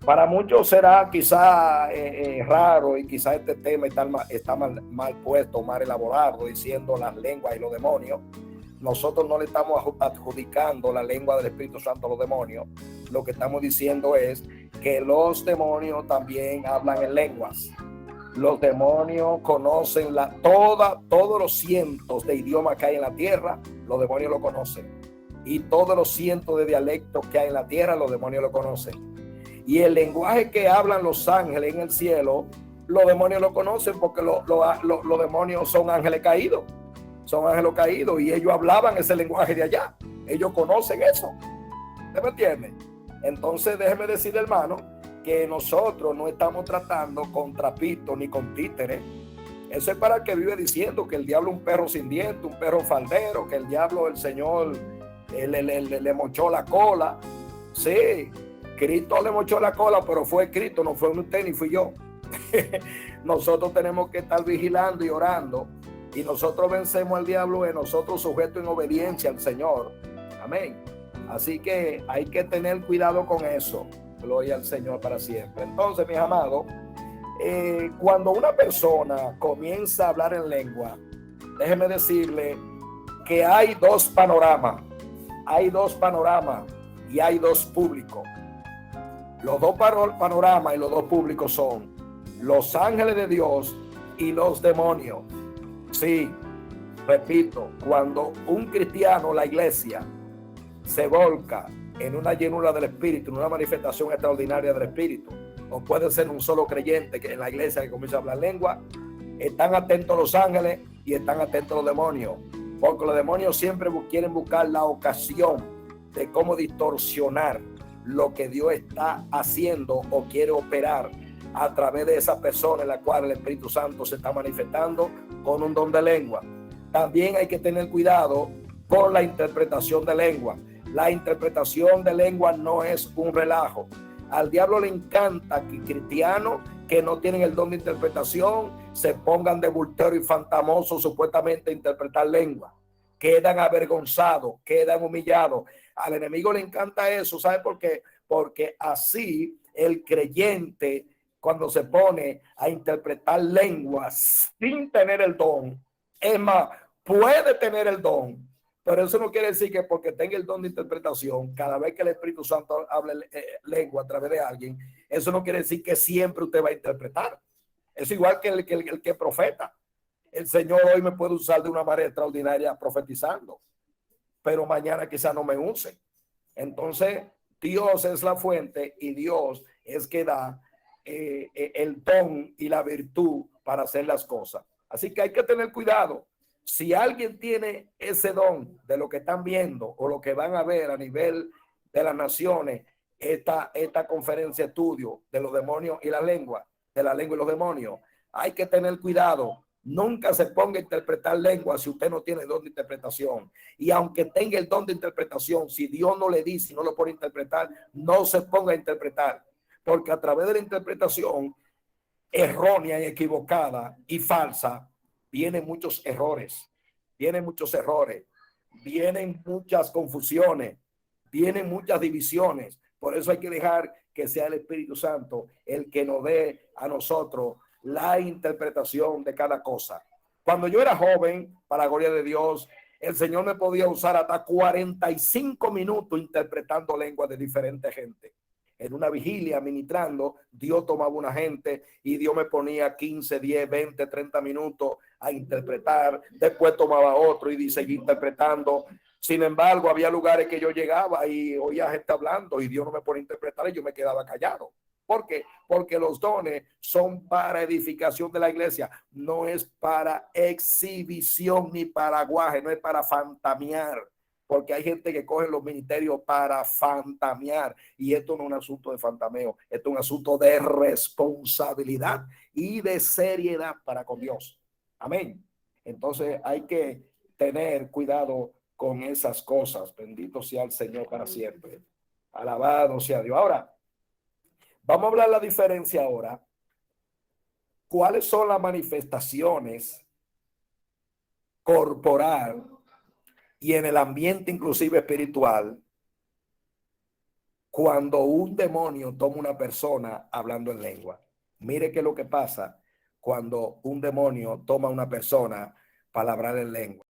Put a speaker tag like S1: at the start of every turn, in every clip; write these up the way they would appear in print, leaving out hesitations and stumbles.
S1: Para muchos será quizá raro y quizá este tema está mal puesto, mal elaborado, diciendo las lenguas y los demonios. Nosotros no le estamos adjudicando la lengua del Espíritu Santo a los demonios. Lo que estamos diciendo es que los demonios también hablan en lenguas. Los demonios conocen todos los cientos de idiomas que hay en la tierra, los demonios lo conocen. Y todos los cientos de dialectos que hay en la tierra, los demonios lo conocen. Y el lenguaje que hablan los ángeles en el cielo, los demonios lo conocen porque los demonios son ángeles caídos. Son ángeles caídos y ellos hablaban ese lenguaje de allá. Ellos conocen eso. ¿Usted me entiende? Entonces déjeme decir, hermano, que nosotros no estamos tratando con trapitos ni con títeres. Eso es para el que vive diciendo que el diablo es un perro sin dientes, un perro faldero, que el diablo, el Señor, le mochó la cola. Sí, Cristo le mochó la cola, pero fue Cristo, no fue usted ni fui yo. Nosotros tenemos que estar vigilando y orando, y nosotros vencemos al diablo en nosotros sujetos en obediencia al Señor. Amén. Así que hay que tener cuidado con eso. Gloria al Señor para siempre. Entonces, mis amados, cuando una persona comienza a hablar en lengua, déjeme decirle que hay dos panoramas. Hay dos panoramas y hay dos públicos. Los dos panoramas y los dos públicos son los ángeles de Dios y los demonios. Sí, repito, cuando un cristiano, la iglesia, se volca en una llenura del Espíritu, en una manifestación extraordinaria del Espíritu, o puede ser un solo creyente que en la iglesia que comienza a hablar lengua, están atentos los ángeles y están atentos los demonios, porque los demonios siempre quieren buscar la ocasión de cómo distorsionar lo que Dios está haciendo o quiere operar a través de esa persona en la cual el Espíritu Santo se está manifestando con un don de lengua. También hay que tener cuidado con la interpretación de lengua. La interpretación de lengua no es un relajo. Al diablo le encanta que cristianos que no tienen el don de interpretación se pongan de bultero y fantamosos supuestamente a interpretar lengua. Quedan avergonzados, quedan humillados. Al enemigo le encanta eso. ¿Sabe por qué? Porque así el creyente, cuando se pone a interpretar lenguas sin tener el don, es más, puede tener el don, pero eso no quiere decir que porque tenga el don de interpretación, cada vez que el Espíritu Santo hable lengua a través de alguien, eso no quiere decir que siempre usted va a interpretar. Es igual que el que profeta. El Señor hoy me puede usar de una manera extraordinaria profetizando, pero mañana quizá no me use. Entonces, Dios es la fuente y Dios es que da el don y la virtud para hacer las cosas. Así que hay que tener cuidado. Si alguien tiene ese don de lo que están viendo o lo que van a ver a nivel de las naciones, esta conferencia estudio de los demonios y la lengua, de la lengua y los demonios, hay que tener cuidado. Nunca se ponga a interpretar lengua si usted no tiene don de interpretación. Y aunque tenga el don de interpretación, si Dios no le dice y no lo pone a interpretar, no se ponga a interpretar. Porque a través de la interpretación errónea y equivocada y falsa, vienen muchos errores, vienen muchas confusiones, vienen muchas divisiones. Por eso hay que dejar que sea el Espíritu Santo el que nos dé a nosotros la interpretación de cada cosa. Cuando yo era joven, para la gloria de Dios, el Señor me podía usar hasta 45 minutos interpretando lenguas de diferente gente. En una vigilia ministrando, Dios tomaba una gente y Dios me ponía 15, 10, 20, 30 minutos a interpretar. Después tomaba otro y seguía interpretando. Sin embargo, había lugares que yo llegaba y oía gente hablando y Dios no me ponía a interpretar y yo me quedaba callado. ¿Por qué? Porque los dones son para edificación de la iglesia, no es para exhibición ni para guaje, no es para fantamear, porque hay gente que coge los ministerios para fantamear y esto no es un asunto de fantameo, esto es un asunto de responsabilidad y de seriedad para con Dios. Amén. Entonces hay que tener cuidado con esas cosas. Bendito sea el Señor para siempre. Alabado sea Dios. Ahora, vamos a hablar la diferencia ahora. ¿Cuáles son las manifestaciones corporal y en el ambiente inclusive espiritual cuando un demonio toma una persona hablando en lengua. Mire qué es lo que pasa cuando un demonio toma una persona para hablar en lengua.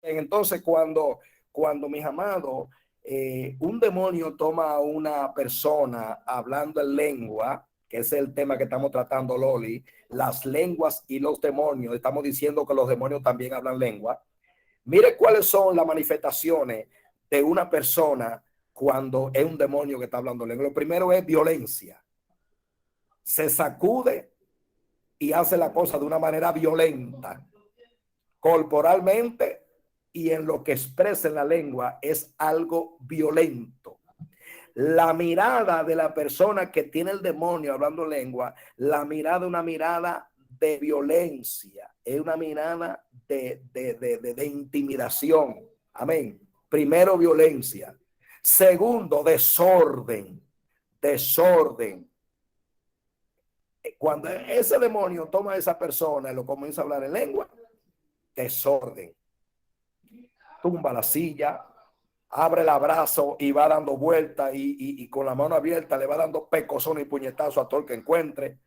S1: Entonces, cuando mis amados, un demonio toma a una persona hablando en lengua, que es el tema que estamos tratando, Loli, las lenguas y los demonios, estamos diciendo que los demonios también hablan lengua. Mire cuáles son las manifestaciones de una persona cuando es un demonio que está hablando lengua. Lo primero es violencia. Se sacude y hace la cosa de una manera violenta, corporalmente, y en lo que expresa en la lengua es algo violento. La mirada de la persona que tiene el demonio hablando lengua, la mirada es una mirada de violencia, es una mirada de intimidación. Amén. Primero, violencia. Segundo, desorden. Desorden. Cuando ese demonio toma a esa persona y lo comienza a hablar en lengua, desorden. Tumba la silla, abre el abrazo y va dando vueltas y con la mano abierta le va dando pecosones y puñetazos a todo el que encuentre.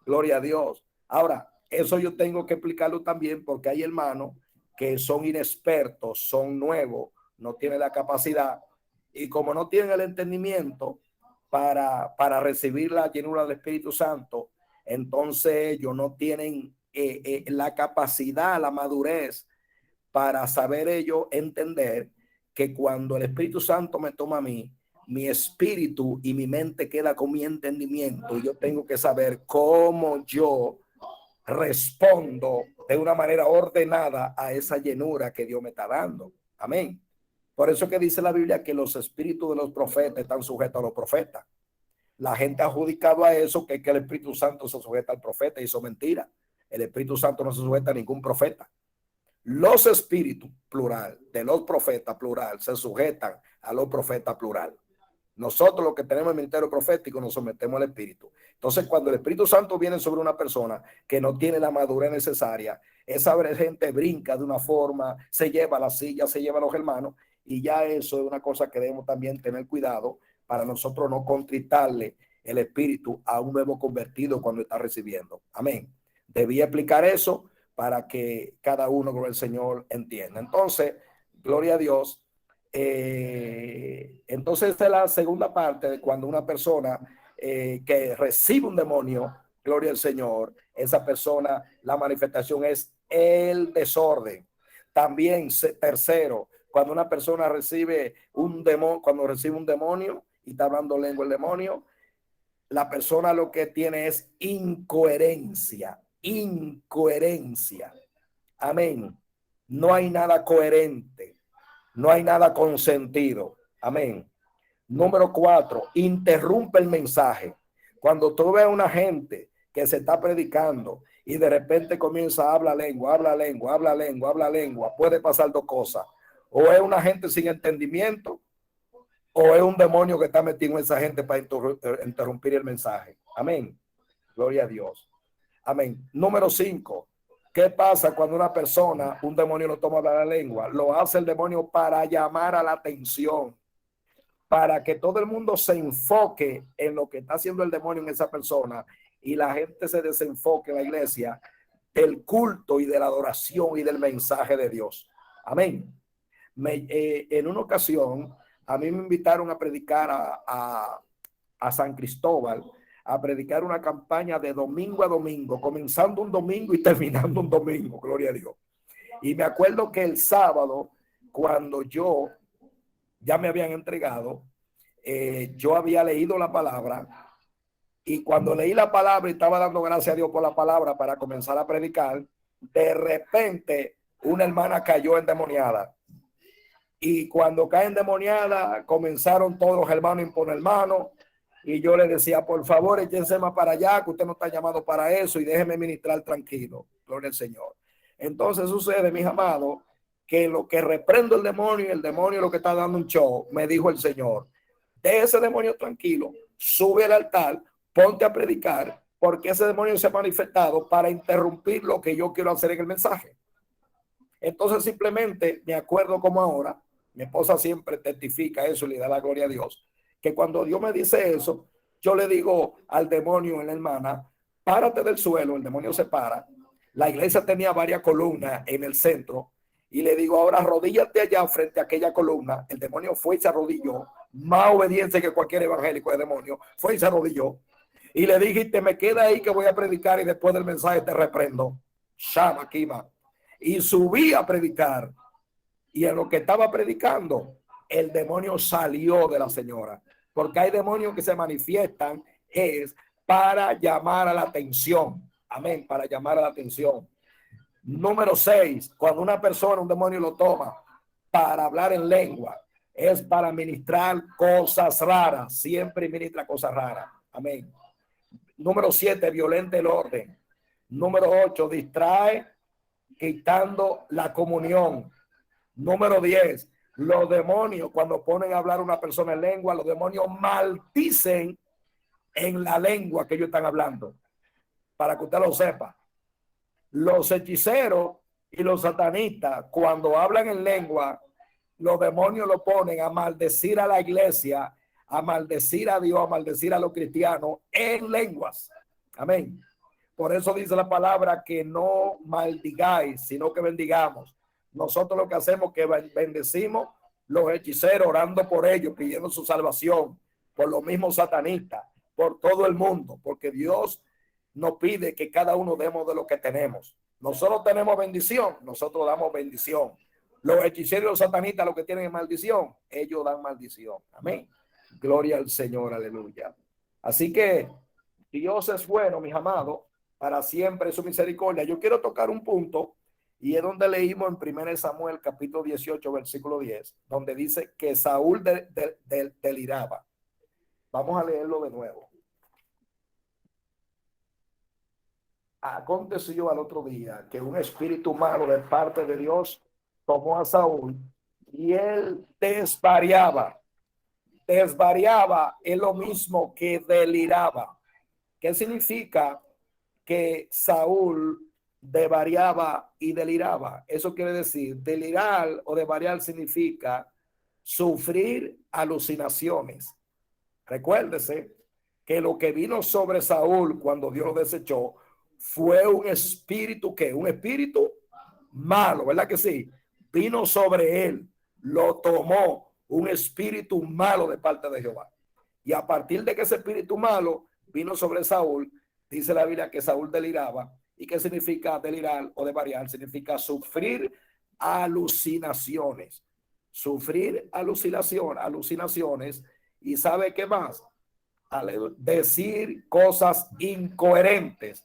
S1: Gloria a Dios. Ahora, eso yo tengo que explicarlo también porque hay hermanos que son inexpertos, son nuevos, no tienen la capacidad y como no tienen el entendimiento para recibir la llenura del Espíritu Santo, entonces ellos no tienen la capacidad, la madurez para saber ellos entender que cuando el Espíritu Santo me toma a mí, mi espíritu y mi mente queda con mi entendimiento y yo tengo que saber cómo yo respondo de una manera ordenada a esa llenura que Dios me está dando. Amén. Por eso que dice la Biblia que los espíritus de los profetas están sujetos a los profetas. La gente ha adjudicado a eso que el Espíritu Santo se sujeta al profeta y eso es mentira. El Espíritu Santo no se sujeta a ningún profeta. Los espíritus, plural, de los profetas, plural, se sujetan a los profetas, plural. Nosotros los que tenemos el ministerio profético nos sometemos al Espíritu. Entonces, cuando el Espíritu Santo viene sobre una persona que no tiene la madurez necesaria, esa gente brinca de una forma, se lleva la silla, se lleva a los hermanos, y ya eso es una cosa que debemos también tener cuidado para nosotros no contritarle el Espíritu a un nuevo convertido cuando está recibiendo. Amén. Debía explicar eso para que cada uno con el Señor entienda. Entonces, gloria a Dios. Entonces, esta es la segunda parte de cuando una persona que recibe un demonio, gloria al Señor, esa persona, la manifestación es el desorden. También, tercero, cuando una persona recibe un demonio, cuando recibe un demonio y está hablando lengua el demonio, la persona lo que tiene es incoherencia. Incoherencia. Amén. No hay nada coherente. No hay nada con sentido. Amén. Número 4, interrumpe el mensaje. Cuando tú ves a una gente que se está predicando y de repente comienza a hablar lengua, habla lengua, habla lengua, habla lengua, puede pasar dos cosas. O es una gente sin entendimiento o es un demonio que está metido en esa gente para interrumpir el mensaje. Amén. Gloria a Dios. Amén. Número 5. ¿Qué pasa cuando una persona, un demonio no toma la lengua? Lo hace el demonio para llamar a la atención, para que todo el mundo se enfoque en lo que está haciendo el demonio en esa persona y la gente se desenfoque en la iglesia del culto y de la adoración y del mensaje de Dios. Amén. En una ocasión, a mí me invitaron a predicar a San Cristóbal, a predicar una campaña de domingo a domingo, comenzando un domingo y terminando un domingo, gloria a Dios. Y me acuerdo que el sábado, cuando yo ya me habían entregado, yo había leído la palabra y cuando leí la palabra y estaba dando gracias a Dios por la palabra para comenzar a predicar, de repente una hermana cayó endemoniada. Y cuando cae endemoniada, comenzaron todos los hermanos a imponer mano. Y yo le decía, por favor, échense más para allá, que usted no está llamado para eso y déjeme ministrar tranquilo. Gloria al Señor. Entonces sucede, mis amados, que lo que reprendo el demonio y el demonio lo que está dando un show, me dijo el Señor, deje ese demonio tranquilo, sube al altar, ponte a predicar, porque ese demonio se ha manifestado para interrumpir lo que yo quiero hacer en el mensaje. Entonces simplemente me acuerdo como ahora Mi esposa siempre testifica eso y le da la gloria a Dios. Que cuando Dios me dice eso, yo le digo al demonio en la hermana, párate del suelo. El demonio se para. La iglesia tenía varias columnas en el centro. Y le digo, ahora arrodíllate allá frente a aquella columna. El demonio fue y se arrodilló. Más obediente que cualquier evangélico de demonio. Fue y se arrodilló. Y le dije, te me queda ahí que voy a predicar y después del mensaje te reprendo. Shama, Kima. Y subí a predicar. Y en lo que estaba predicando, el demonio salió de la señora. Porque hay demonios que se manifiestan es para llamar a la atención. Amén, para llamar a la atención. Número 6, cuando una persona, un demonio lo toma para hablar en lengua, es para ministrar cosas raras. Siempre ministra cosas raras. Amén. Número 7, violenta el orden. Número 8, distrae quitando la comunión. Número 10, los demonios, cuando ponen a hablar a una persona en lengua, los demonios maldicen en la lengua que ellos están hablando. Para que usted lo sepa. Los hechiceros y los satanistas, cuando hablan en lengua, los demonios lo ponen a maldecir a la iglesia, a maldecir a Dios, a maldecir a los cristianos en lenguas. Amén. Por eso dice la palabra que no maldigáis, sino que bendigamos. Nosotros lo que hacemos es que bendecimos los hechiceros, orando por ellos, pidiendo su salvación, por los mismos satanistas, por todo el mundo, porque Dios nos pide que cada uno demos de lo que tenemos. Nosotros tenemos bendición, nosotros damos bendición. Los hechiceros y los satanistas lo que tienen es maldición, ellos dan maldición. Amén. Gloria al Señor, aleluya. Así que Dios es bueno, mis amados, para siempre su misericordia. Yo quiero tocar un punto y es donde leímos en 1 Samuel capítulo 18 versículo 10, donde dice que Saúl deliraba. Vamos a leerlo de nuevo. Aconteció al otro día que un espíritu malo de parte de Dios tomó a Saúl y él desvariaba. Desvariaba es lo mismo que deliraba. ¿Qué significa que Saúl desvariaba y deliraba? Eso quiere decir, delirar o desvariar significa sufrir alucinaciones. Recuérdese que lo que vino sobre Saúl cuando Dios lo desechó fue un espíritu un espíritu malo, ¿verdad que sí? Vino sobre él, lo tomó un espíritu malo de parte de Jehová. Y a partir de que ese espíritu malo vino sobre Saúl, dice la Biblia que Saúl deliraba. ¿Y qué significa delirar o desvariar? Significa sufrir alucinaciones. Sufrir alucinaciones. ¿Y sabe qué más? Decir cosas incoherentes.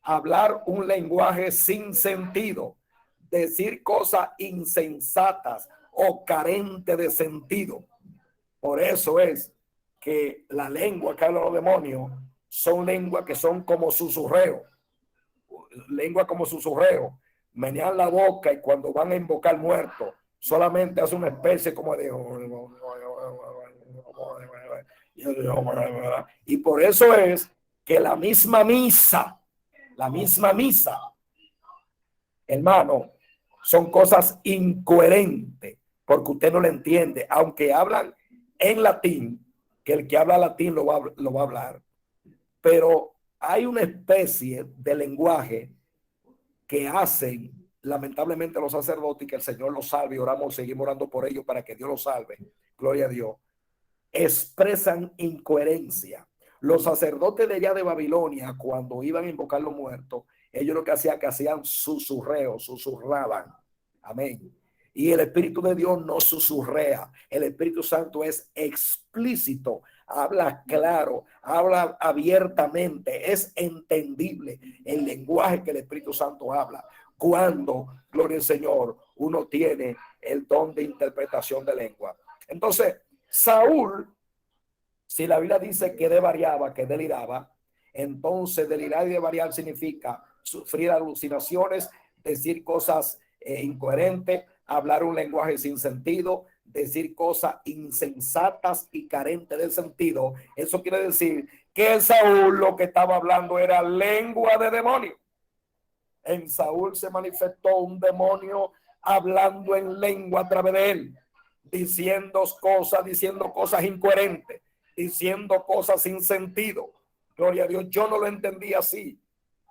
S1: Hablar un lenguaje sin sentido, decir cosas insensatas o carentes de sentido. Por eso es que la lengua que hablan los demonios son lenguas que son como susurreo, lengua como susurreo, menean la boca y cuando van a invocar muertos solamente hace una especie como de... Y por eso es que la misma misa, hermano, son cosas incoherentes porque usted no le entiende, aunque hablan en latín, que el que habla latín lo va a hablar, pero hay una especie de lenguaje que hacen lamentablemente los sacerdotes, y que el Señor los salve, y oramos, seguimos orando por ellos para que Dios los salve, gloria a Dios. Expresan incoherencia. Los sacerdotes de allá de Babilonia, cuando iban a invocar los muertos, ellos lo que hacían susurreos, susurraban. Amén. Y el Espíritu de Dios no susurrea. El Espíritu Santo es explícito, habla claro, habla abiertamente, es entendible el lenguaje que el Espíritu Santo habla. Cuando, gloria al Señor, uno tiene el don de interpretación de lengua. Entonces, Saúl, si la Biblia dice que desvariaba, que deliraba, entonces delirar y desvariar significa sufrir alucinaciones, decir cosas incoherentes, hablar un lenguaje sin sentido, decir cosas insensatas y carentes de sentido. Eso quiere decir que Saúl lo que estaba hablando era lengua de demonio. En Saúl se manifestó un demonio hablando en lengua a través de él. diciendo cosas incoherentes, diciendo cosas sin sentido. Gloria a Dios, yo no lo entendí así,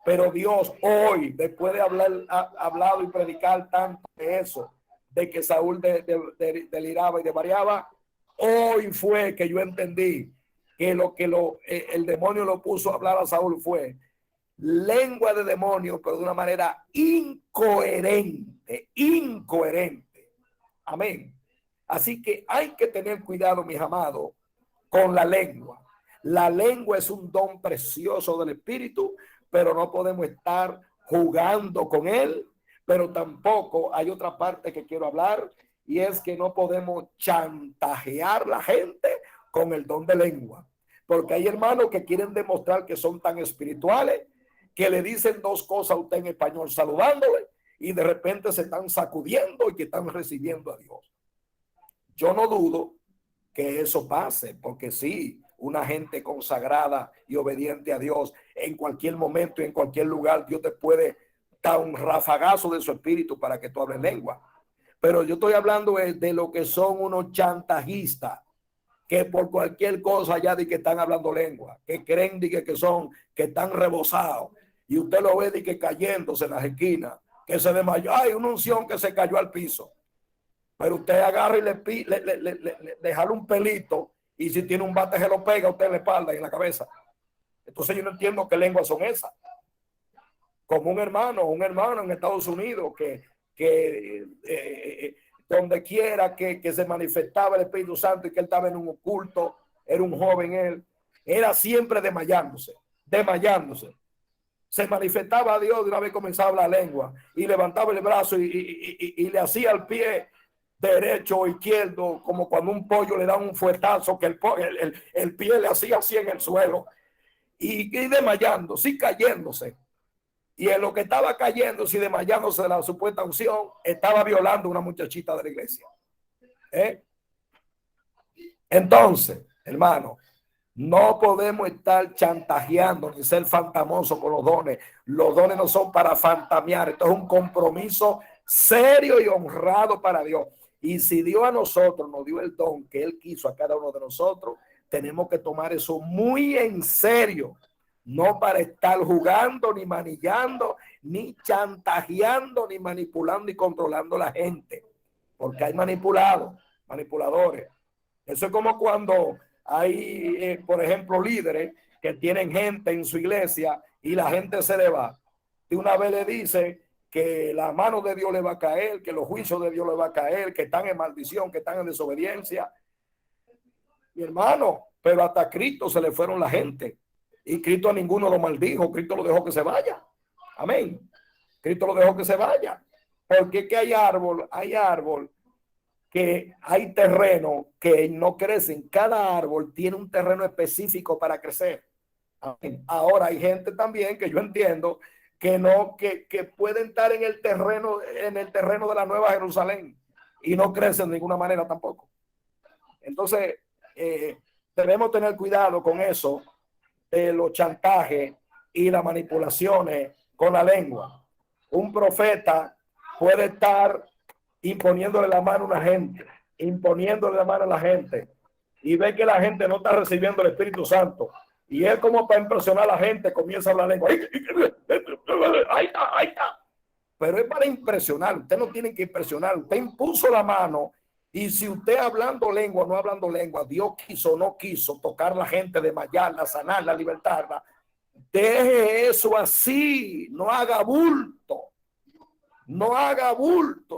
S1: pero Dios hoy, después de hablado y predicar tanto de eso, de que Saúl deliraba y desvariaba, hoy fue que yo entendí que el demonio lo puso a hablar a Saúl fue lengua de demonio, pero de una manera incoherente. Amén. Así que hay que tener cuidado, mis amados, con la lengua. La lengua es un don precioso del Espíritu, pero no podemos estar jugando con él. Pero tampoco hay otra parte que quiero hablar, y es que no podemos chantajear a la gente con el don de lengua. Porque hay hermanos que quieren demostrar que son tan espirituales que le dicen dos cosas a usted en español saludándole y de repente se están sacudiendo y que están recibiendo a Dios. Yo no dudo que eso pase, porque sí, una gente consagrada y obediente a Dios, en cualquier momento y en cualquier lugar, Dios te puede dar un rafagazo de su espíritu para que tú hables lengua. Pero yo estoy hablando de lo que son unos chantajistas, que por cualquier cosa ya de que están hablando lengua, que creen de que están rebosados, y usted lo ve de que cayéndose en las esquinas, que se desmayó, hay una unción que se cayó al piso. Pero usted agarra y le jala un pelito, y si tiene un bate se lo pega a usted en la espalda y en la cabeza. Entonces yo no entiendo qué lenguas son esas. Como un hermano en Estados Unidos donde quiera que se manifestaba el Espíritu Santo y que él estaba en un oculto, era un joven él, era siempre desmayándose. Se manifestaba a Dios de una vez comenzaba la lengua y levantaba el brazo y le hacía el pie derecho o izquierdo, como cuando un pollo le da un fuetazo, que el pie le hacía así en el suelo y desmayando, sí, cayéndose. Y en lo que estaba cayéndose y desmayándose de la supuesta unción, estaba violando a una muchachita de la iglesia. Entonces, hermano, no podemos estar chantajeando ni ser fantamosos con los dones. Los dones no son para fantamear. Esto es un compromiso serio y honrado para Dios. Y si Dios a nosotros nos dio el don que Él quiso a cada uno de nosotros, tenemos que tomar eso muy en serio. No para estar jugando, ni manillando, ni chantajeando, ni manipulando y controlando a la gente. Porque hay manipuladores. Eso es como cuando hay, por ejemplo, líderes que tienen gente en su iglesia y la gente se le va. Y una vez le dice que la mano de Dios le va a caer, que los juicios de Dios le va a caer, que están en maldición, que están en desobediencia. Mi hermano, pero hasta Cristo se le fueron la gente. Y Cristo a ninguno lo maldijo, Cristo lo dejó que se vaya. Amén. Cristo lo dejó que se vaya. Porque es que hay árbol que hay terreno que no crecen. Cada árbol tiene un terreno específico para crecer. Amén. Ahora hay gente también que yo entiendo que no, que pueden estar en el terreno de la Nueva Jerusalén y no crecen de ninguna manera tampoco. Entonces, debemos tener cuidado con eso, de los chantajes y las manipulaciones con la lengua. Un profeta puede estar imponiéndole la mano a una gente, y ve que la gente no está recibiendo el Espíritu Santo, y él, como para impresionar a la gente, comienza a hablar lengua. Ahí está. Pero es para impresionar. Usted no tiene que impresionar. Usted impuso la mano, y si usted hablando lengua o no hablando lengua, Dios quiso o no quiso tocar a la gente, desmayarla, sanarla, libertarla, deje eso así. No haga bulto,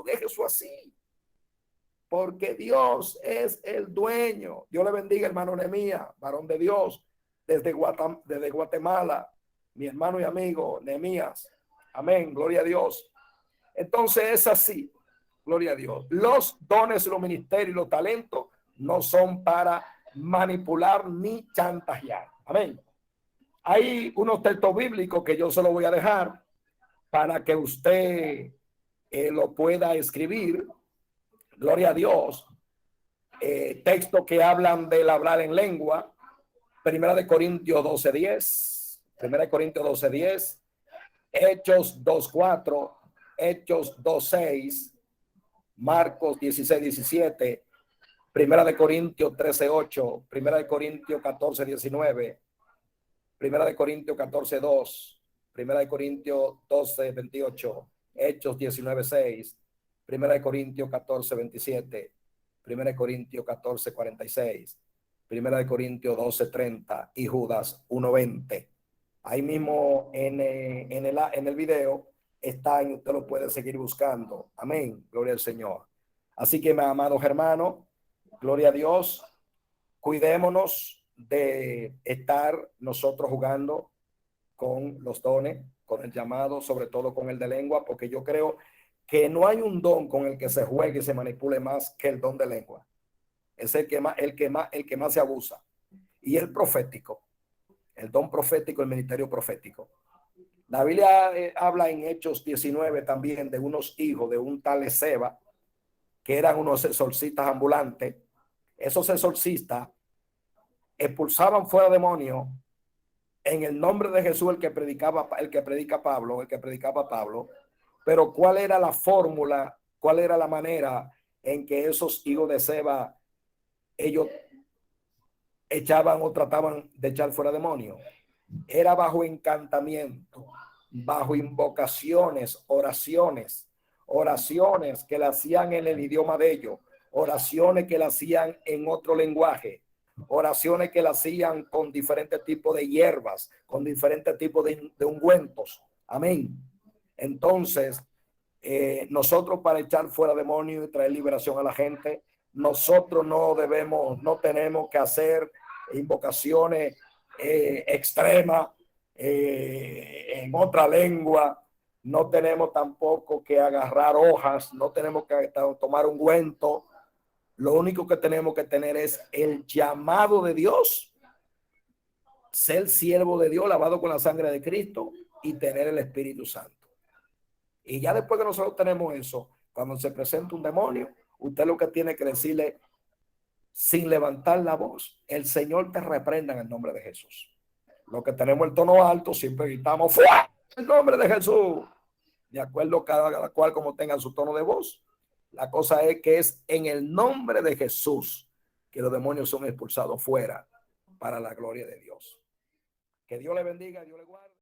S1: deje eso así, porque Dios es el dueño. Dios le bendiga, hermano Nehemías, varón de Dios, desde Guatemala, mi hermano y amigo Nehemías. Amén, gloria a Dios. Entonces es así, gloria a Dios. Los dones, los ministerios y los talentos no son para manipular ni chantajear. Amén. Hay unos textos bíblicos que yo se los voy a dejar para que usted lo pueda escribir. Gloria a Dios. Textos que hablan del hablar en lengua. Primera de Corintios 12:10. Primera de Corintios 12:10. Hechos 2:4. Hechos 2:6. Marcos 16:17. Primera de Corintios 13:8, Primera de Corintios 14:19, Primera de Corintios 14:2, Primera de Corintios 12:28, Hechos 19:6, Primera de Corintios 14:27, Primera de Corintios 14:46, Primera de Corintios 12:30 y Judas 1:20. Ahí mismo en el video está, y usted lo puede seguir buscando. Amén. Gloria al Señor. Así que, mis amados hermanos, gloria a Dios. Cuidémonos de estar nosotros jugando con los dones, con el llamado, sobre todo con el de lengua, porque yo creo que no hay un don con el que se juegue y se manipule más que el don de lengua. Es el que más se abusa. Y el profético, el don profético, el ministerio profético. La Biblia habla en Hechos 19 también de unos hijos de un tal Esceva, que eran unos exorcistas ambulantes. Esos exorcistas expulsaban fuera demonios en el nombre de Jesús, el que predica Pablo. Pero ¿cuál era la fórmula? ¿Cuál era la manera en que esos hijos de Seba ellos echaban o trataban de echar fuera demonios? Era bajo encantamiento, bajo invocaciones, oraciones que le hacían en el idioma de ellos, oraciones que le hacían en otro lenguaje, oraciones que le hacían con diferentes tipos de hierbas, con diferentes tipos de ungüentos. Amén. Entonces, nosotros, para echar fuera demonios y traer liberación a la gente, nosotros no tenemos que hacer invocaciones extremas en otra lengua. No tenemos tampoco que agarrar hojas, no tenemos que tomar ungüento. Lo único que tenemos que tener es el llamado de Dios, ser siervo de Dios, lavado con la sangre de Cristo, y tener el Espíritu Santo. Y ya después que nosotros tenemos eso, cuando se presenta un demonio, usted lo que tiene que decirle, sin levantar la voz: el Señor te reprenda en el nombre de Jesús. Los que tenemos el tono alto siempre gritamos: ¡fuera! En el nombre de Jesús. De acuerdo cada cual como tengan su tono de voz. La cosa es que es en el nombre de Jesús que los demonios son expulsados fuera, para la gloria de Dios. Que Dios le bendiga, Dios le guarde.